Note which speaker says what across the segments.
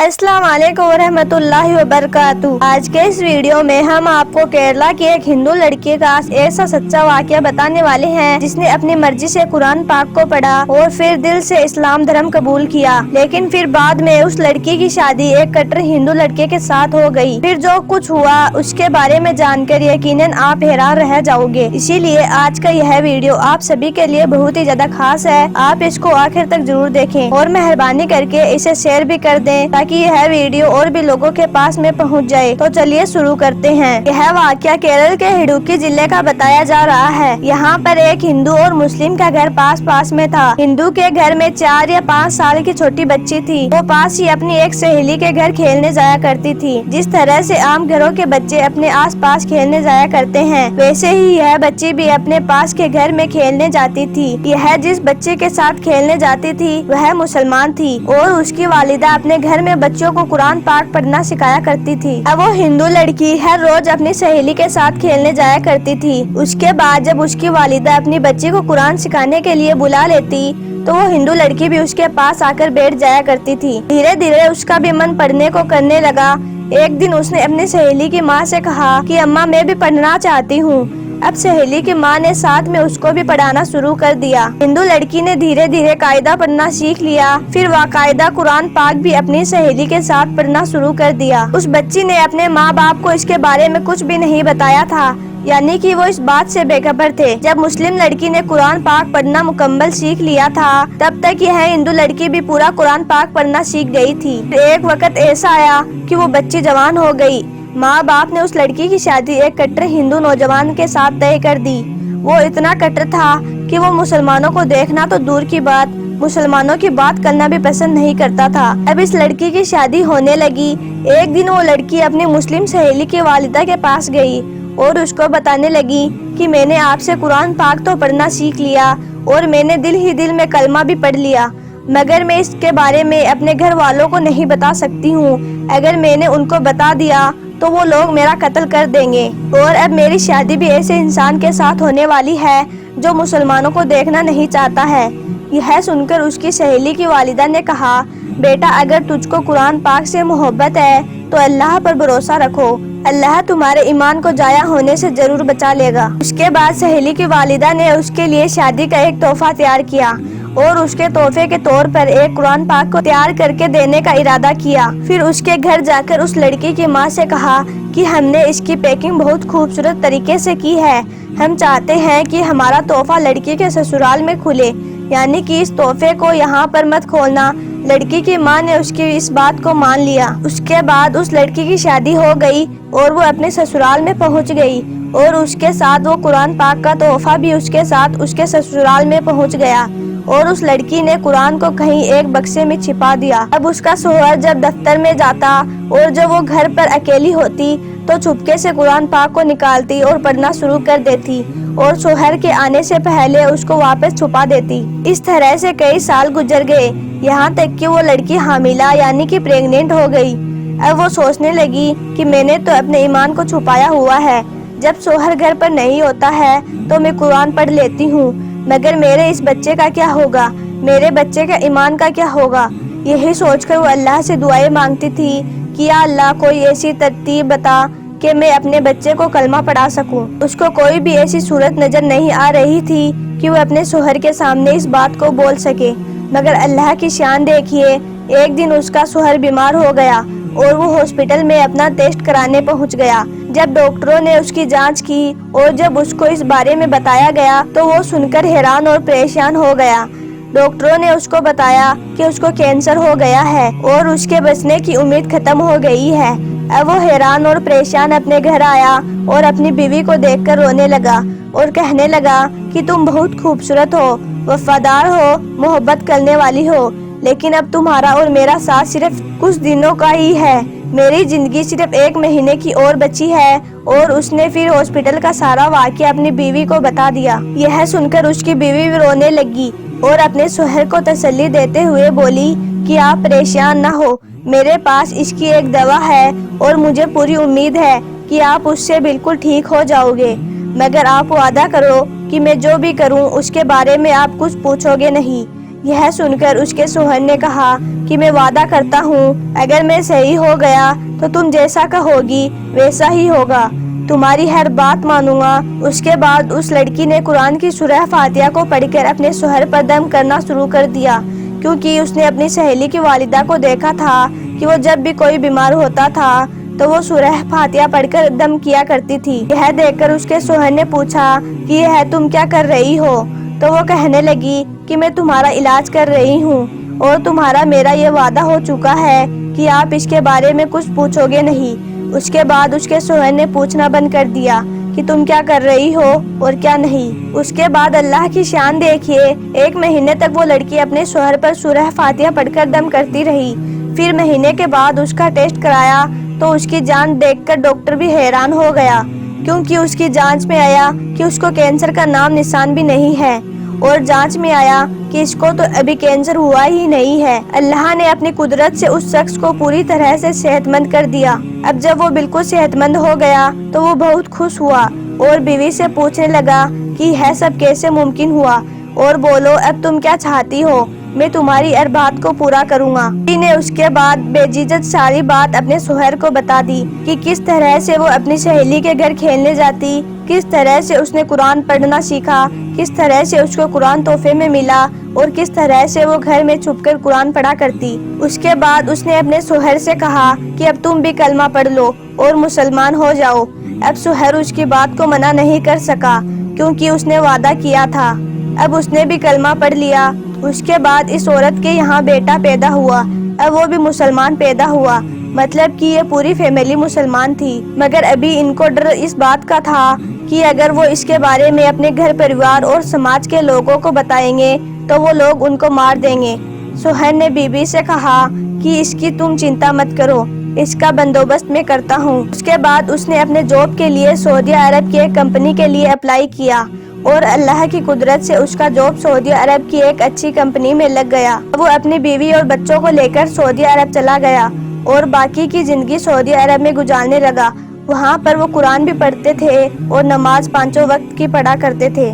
Speaker 1: अस्सलाम वालेकुम रहमतुल्लाहि व बरकातहू। आज के इस वीडियो में हम आपको केरला की एक हिंदू लड़की का ऐसा सच्चा वाकया बताने वाले हैं जिसने अपनी मर्जी से कुरान पाक को पढ़ा और फिर दिल से इस्लाम धर्म कबूल किया, लेकिन फिर बाद में उस लड़की की शादी एक कट्टर हिंदू लड़के के साथ हो गई। फिर जो कुछ हुआ उसके बारे में जानकर यकीनन आप हैरान रह जाओगे। इसीलिए आज का यह वीडियो आप सभी के लिए बहुत ही ज्यादा खास है। आप इसको आखिर तक जरूर देखें और मेहरबानी करके इसे शेयर भी कर दें ताकि यह वीडियो और भी लोगों के पास में पहुंच जाए। तो चलिए शुरू करते हैं। यह वाकया केरल के इडुक्की जिले का बताया जा रहा है। यहाँ पर एक हिंदू और मुस्लिम का घर पास पास में था। हिंदू के घर में 4 या 5 साल की छोटी बच्ची थी। वो पास ही अपनी एक सहेली के घर खेलने जाया करती थी। जिस तरह से आम घरों के बच्चे अपने आस पास खेलने जाया करते हैं, वैसे ही यह बच्ची भी अपने पास के घर में खेलने जाती थी। यह जिस बच्चे के साथ खेलने जाती थी वह मुसलमान थी और उसकी वालिदा अपने घर में बच्चों को कुरान पाक पढ़ना सिखाया करती थी। अब वो हिंदू लड़की हर रोज अपनी सहेली के साथ खेलने जाया करती थी। उसके बाद जब उसकी वालिदा अपनी बच्ची को कुरान सिखाने के लिए बुला लेती तो वो हिंदू लड़की भी उसके पास आकर बैठ जाया करती थी। धीरे धीरे उसका भी मन पढ़ने को करने लगा। एक दिन उसने अपनी सहेली की माँ से कहा कि अम्मा मैं भी पढ़ना चाहती हूँ। अब सहेली की माँ ने साथ में उसको भी पढ़ाना शुरू कर दिया। हिंदू लड़की ने धीरे धीरे कायदा पढ़ना सीख लिया। फिर बाकायदा कुरान पाक भी अपनी सहेली के साथ पढ़ना शुरू कर दिया। उस बच्ची ने अपने माँ बाप को इसके बारे में कुछ भी नहीं बताया था, यानी कि वो इस बात से बेखबर थे। जब मुस्लिम लड़की ने कुरान पाक पढ़ना मुकम्मल सीख लिया था, तब तक यह हिंदू लड़की भी पूरा कुरान पाक पढ़ना सीख गई थी। एक वक्त ऐसा आया कि वो बच्ची जवान हो गई। माँ बाप ने उस लड़की की शादी एक कट्टर हिंदू नौजवान के साथ तय कर दी। वो इतना कट्टर था कि वो मुसलमानों को देखना तो दूर की बात, मुसलमानों की बात करना भी पसंद नहीं करता था। अब इस लड़की की शादी होने लगी। एक दिन वो लड़की अपनी मुस्लिम सहेली की वालिदा के पास गई और उसको बताने लगी कि मैंने आपसे कुरान पाक तो पढ़ना सीख लिया और मैंने दिल ही दिल में कलमा भी पढ़ लिया, मगर मैं इसके बारे में अपने घर वालों को नहीं बता सकती हूँ। अगर मैंने उनको बता दिया तो वो लोग मेरा कत्ल कर देंगे। और अब मेरी शादी भी ऐसे इंसान के साथ होने वाली है जो मुसलमानों को देखना नहीं चाहता है। यह सुनकर उसकी सहेली की वालिदा ने कहा, बेटा अगर तुझको कुरान पाक से मोहब्बत है तो अल्लाह पर भरोसा रखो, अल्लाह तुम्हारे ईमान को जाया होने से जरूर बचा लेगा। उसके बाद सहेली की वालिदा ने उसके लिए शादी का एक तोहफा तैयार किया और उसके तोहफे के तौर पर एक कुरान पाक को तैयार करके देने का इरादा किया। फिर उसके घर जाकर उस लड़की की माँ से कहा कि हमने इसकी पैकिंग बहुत खूबसूरत तरीके से की है। हम चाहते हैं कि हमारा तोहफा लड़की के ससुराल में खुले, यानी कि इस तोहफे को यहाँ पर मत खोलना। लड़की की माँ ने उसकी इस बात को मान लिया। उसके बाद उस लड़की की शादी हो गई और वो अपने ससुराल में पहुँच गई और उसके साथ वो कुरान पाक का तोहफा भी उसके साथ उसके ससुराल में पहुँच गया और उस लड़की ने कुरान को कहीं एक बक्से में छिपा दिया। अब उसका शोहर जब दफ्तर में जाता और जब वो घर पर अकेली होती तो चुपके से कुरान पाक को निकालती और पढ़ना शुरू कर देती और शोहर के आने से पहले उसको वापस छुपा देती। इस तरह से कई साल गुजर गए, यहाँ तक कि वो लड़की हामिला यानी कि प्रेग्नेंट हो गई। अब वो सोचने लगी कि मैंने तो अपने ईमान को छुपाया हुआ है, जब शोहर घर पर नहीं होता है तो मैं कुरान पढ़ लेती हूँ, मगर मेरे इस बच्चे का क्या होगा, मेरे बच्चे का ईमान का क्या होगा। यही सोचकर वो अल्लाह से दुआएं मांगती थी कि या अल्लाह कोई ऐसी तरतीब बता कि मैं अपने बच्चे को कलमा पढ़ा सकूं। उसको कोई भी ऐसी सूरत नजर नहीं आ रही थी कि वो अपने शोहर के सामने इस बात को बोल सके, मगर अल्लाह की शान देखिए। एक दिन उसका शोहर बीमार हो गया और वो हॉस्पिटल में अपना टेस्ट कराने पहुंच गया। जब डॉक्टरों ने उसकी जांच की और जब उसको इस बारे में बताया गया तो वो सुनकर हैरान और परेशान हो गया। डॉक्टरों ने उसको बताया कि उसको कैंसर हो गया है और उसके बचने की उम्मीद खत्म हो गई है। अब वो हैरान और परेशान अपने घर आया और अपनी बीवी को देखकर रोने लगा और कहने लगा कि तुम बहुत खूबसूरत हो, वफादार हो, मोहब्बत करने वाली हो, लेकिन अब तुम्हारा और मेरा साथ सिर्फ कुछ दिनों का ही है। मेरी जिंदगी सिर्फ 1 महीने की और बची है। और उसने फिर हॉस्पिटल का सारा वाकया अपनी बीवी को बता दिया। यह सुनकर उसकी बीवी भी रोने लगी और अपने शोहर को तसल्ली देते हुए बोली कि आप परेशान ना हो, मेरे पास इसकी एक दवा है और मुझे पूरी उम्मीद है कि आप उससे बिल्कुल ठीक हो जाओगे, मगर आप वादा करो कि मैं जो भी करूं उसके बारे में आप कुछ पूछोगे नहीं। یہ سن کر اس کے شوہر نے کہا کہ میں وعدہ کرتا ہوں اگر میں صحیح ہو گیا تو تم جیسا کہوگی ویسا ہی ہوگا، تمہاری ہر بات مانوں گا۔ اس کے بعد اس لڑکی نے قرآن کی سورہ فاتحہ کو پڑھ کر اپنے شوہر پر دم کرنا شروع کر دیا، کیونکہ اس نے اپنی سہیلی کی والدہ کو دیکھا تھا کہ وہ جب بھی کوئی بیمار ہوتا تھا تو وہ سورہ فاتحہ پڑھ کر دم کیا کرتی تھی۔ یہ دیکھ کر اس کے شوہر نے پوچھا کہ یہ تم کیا کر رہی ہو؟ تو وہ کہنے لگی کہ میں تمہارا علاج کر رہی ہوں اور تمہارا میرا یہ وعدہ ہو چکا ہے کہ آپ اس کے بارے میں کچھ پوچھو گے نہیں۔ اس کے بعد اس کے شوہر نے پوچھنا بند کر دیا کہ تم کیا کر رہی ہو اور کیا نہیں۔ اس کے بعد اللہ کی شان دیکھیے، 1 مہینے تک وہ لڑکی اپنے شوہر پر سورہ فاتحہ پڑھ کر دم کرتی رہی۔ پھر مہینے کے بعد اس کا ٹیسٹ کرایا تو اس کی جان دیکھ کر ڈاکٹر بھی حیران ہو گیا، کیونکہ اس کی جانچ میں آیا کہ اس کو کینسر کا نام نشان بھی نہیں ہے، اور جانچ میں آیا کہ اس کو تو ابھی کینسر ہوا ہی نہیں ہے۔ اللہ نے اپنی قدرت سے اس شخص کو پوری طرح سے صحت مند کر دیا۔ اب جب وہ بالکل صحت مند ہو گیا تو وہ بہت خوش ہوا اور بیوی سے پوچھنے لگا کہ یہ سب کیسے ممکن ہوا، اور بولو اب تم کیا چاہتی ہو، میں تمہاری ہر بات کو پورا کروں گا۔ بیوی نے اس کے بعد بے جھجک ساری بات اپنے شوہر کو بتا دی کہ کس طرح سے وہ اپنی سہیلی کے گھر کھیلنے جاتی، کس طرح سے اس نے قرآن پڑھنا سیکھا، کس طرح سے اس کو قرآن تحفے میں ملا، اور کس طرح سے وہ گھر میں چھپ کر قرآن پڑھا کرتی۔ اس کے بعد اس نے اپنے شوہر سے کہا کہ اب تم بھی کلمہ پڑھ لو اور مسلمان ہو جاؤ۔ اب شوہر اس کی بات کو منع نہیں کر سکا، کیونکہ اس نے وعدہ کیا تھا۔ اب اس نے بھی کلمہ پڑھ لیا۔ اس کے بعد اس عورت کے یہاں بیٹا پیدا ہوا، اب وہ بھی مسلمان پیدا ہوا، مطلب کہ یہ پوری فیملی مسلمان تھی۔ مگر ابھی ان کو ڈر اس بات کا تھا کہ اگر وہ اس کے بارے میں اپنے گھر پریوار اور سماج کے لوگوں کو بتائیں گے تو وہ لوگ ان کو مار دیں گے۔ شوہر نے بیوی سے کہا کہ اس کی تم چنتا مت کرو، اس کا بندوبست میں کرتا ہوں۔ اس کے بعد اس نے اپنے جاب کے لیے سعودی عرب کی ایک کمپنی کے لیے اپلائی کیا، اور اللہ کی قدرت سے اس کا جاب سعودی عرب کی ایک اچھی کمپنی میں لگ گیا۔ وہ اپنی بیوی اور بچوں کو لے کر سعودی عرب چلا گیا اور باقی کی زندگی سعودی عرب میں گزارنے لگا۔ وہاں پر وہ قرآن بھی پڑھتے تھے اور نماز 5 وقت کی پڑھا کرتے تھے۔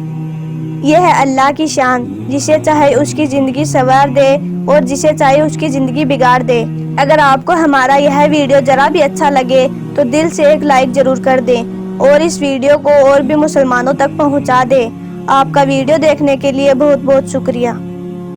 Speaker 1: یہ ہے اللہ کی شان، جسے چاہے اس کی زندگی سنوار دے اور جسے چاہے اس کی زندگی بگاڑ دے۔ اگر آپ کو ہمارا یہ ویڈیو ذرا بھی اچھا لگے تو دل سے ایک لائک ضرور کر دیں اور اس ویڈیو کو اور بھی مسلمانوں تک پہنچا دیں۔ آپ کا ویڈیو دیکھنے کے لیے بہت بہت شکریہ۔